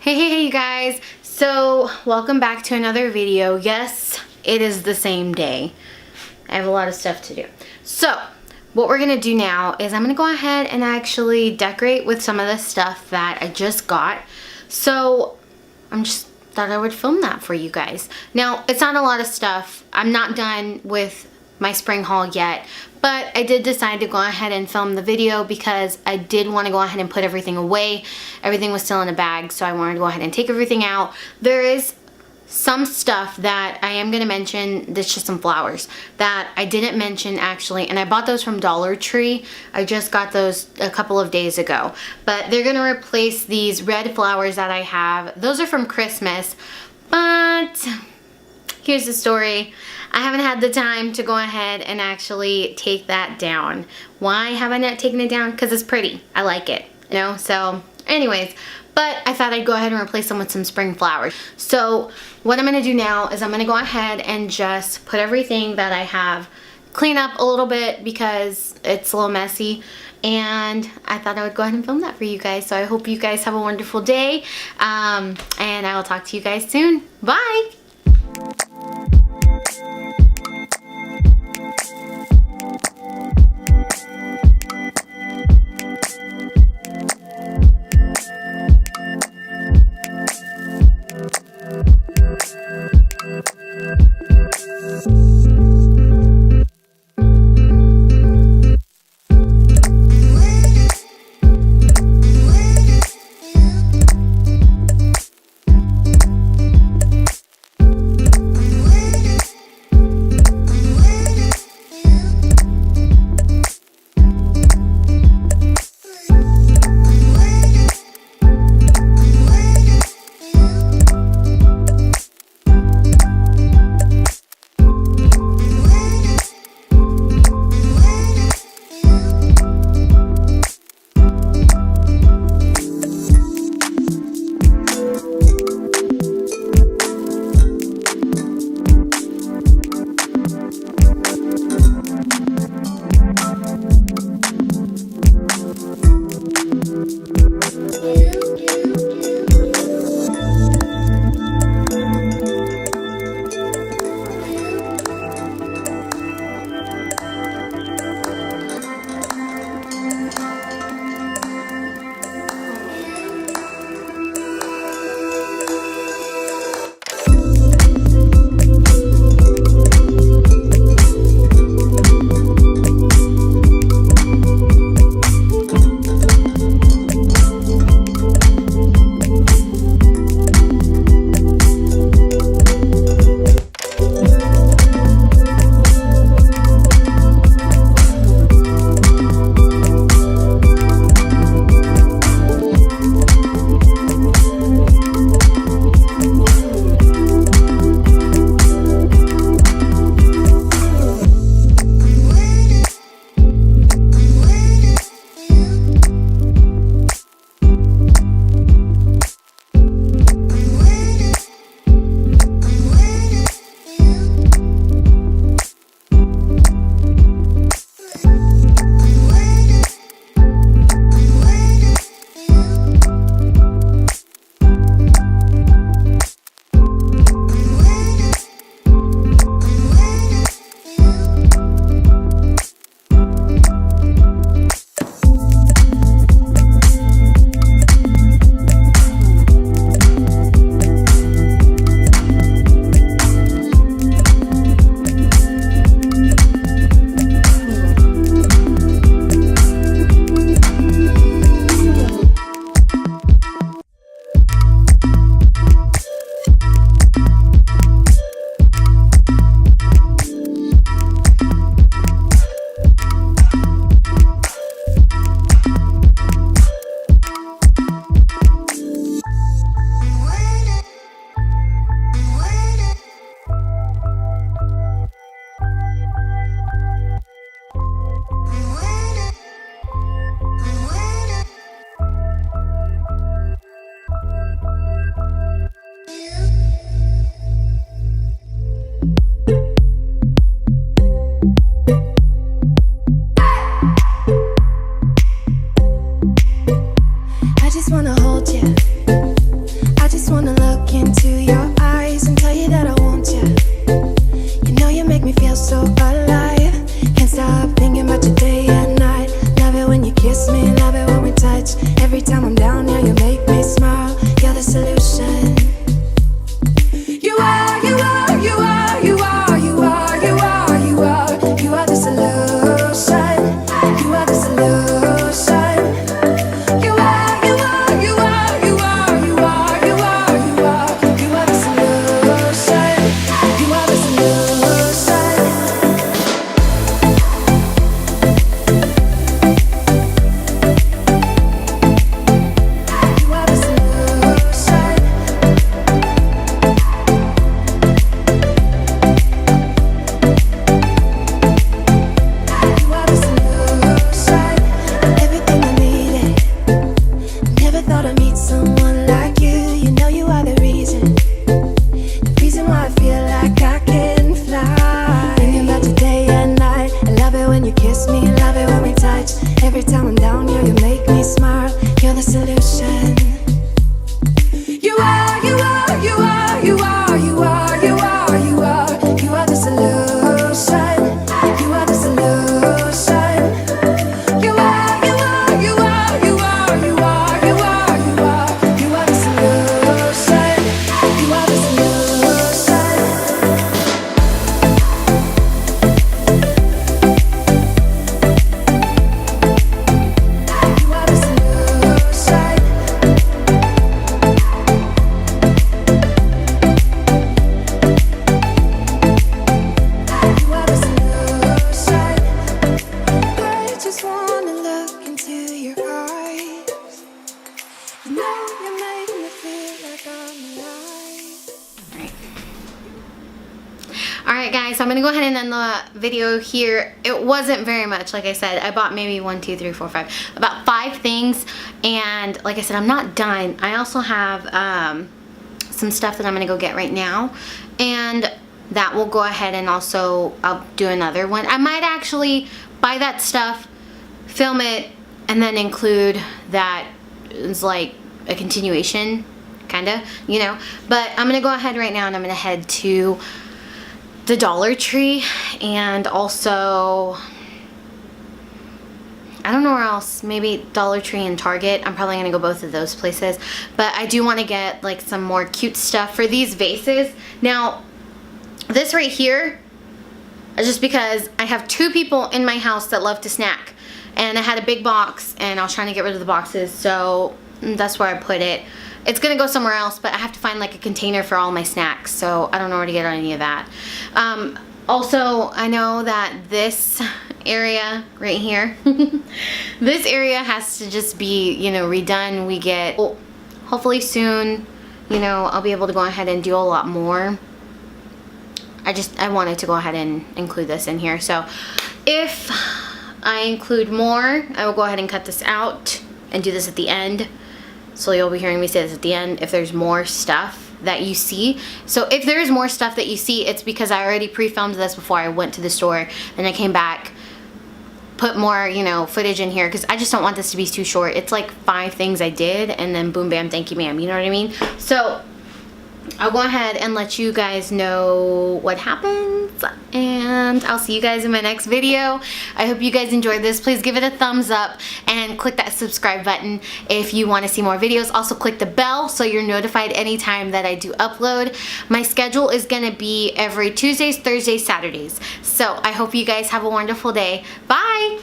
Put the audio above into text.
Hey you guys, so welcome back to another video. Yes, it is the same day. I have a lot of stuff to do. So what we're gonna do now is I'm gonna go ahead and actually decorate with some of the stuff that I just got. So I'm just thought I would film that for you guys. Now it's not a lot of stuff. I'm not done with my spring haul yet, but I did decide to go ahead and film the video because I did want to go ahead and put everything away. Everything was still in a bag, so I wanted to go ahead and take everything out. There is some stuff that I am going to mention. There's just some flowers that I didn't mention actually, and I bought those from Dollar Tree. I just got those a couple of days ago, but they're going to replace these red flowers that I have. Those are from Christmas, but here's the story. I haven't had the time to go ahead and actually take that down. Why have I not taken it down? Because it's pretty. I like it, you know? So anyways, but I thought I'd go ahead and replace them with some spring flowers. So what I'm going to do now is I'm going to go ahead and just put everything that I have, clean up a little bit because it's a little messy. And I thought I would go ahead and film that for you guys. So I hope you guys have a wonderful day. And I will talk to you guys soon. Bye! Alright guys, so I'm going to go ahead and end the video here. It wasn't very much, like I said. I bought maybe 1, 2, 3, 4, 5. About 5 things. And like I said, I'm not done. I also have some stuff that I'm going to go get right now. And that will go ahead and also I'll do another one. I might actually buy that stuff, film it, and then include that it's like a continuation, kind of, you know. But I'm going to go ahead right now and I'm going to head to the Dollar Tree and also I don't know where else, maybe Dollar Tree and Target. I'm probably gonna go both of those places, but I do want to get like some more cute stuff for these vases. Now this right here is just because I have 2 people in my house that love to snack, and I had a big box and I was trying to get rid of the boxes, so that's where I put it. It's gonna go somewhere else, but I have to find like a container for all my snacks, so I don't know where to get any of that. Also, I know that this area right here, this area has to just be, you know, redone. We get, well, hopefully soon, you know, I'll be able to go ahead and do a lot more. I wanted to go ahead and include this in here. So if I include more, I will go ahead and cut this out and do this at the end. So you'll be hearing me say this at the end if there's more stuff that you see. So if there is more stuff that you see, it's because I already pre-filmed this before I went to the store. Then I came back, put more, you know, footage in here because I just don't want this to be too short. It's like 5 things I did and then boom, bam, thank you, ma'am. You know what I mean? So I'll go ahead and let you guys know what happens, and I'll see you guys in my next video. I hope you guys enjoyed this. Please give it a thumbs up and click that subscribe button if you want to see more videos. Also click the bell so you're notified anytime that I do upload. My schedule is going to be every Tuesdays, Thursdays, Saturdays. So I hope you guys have a wonderful day. Bye!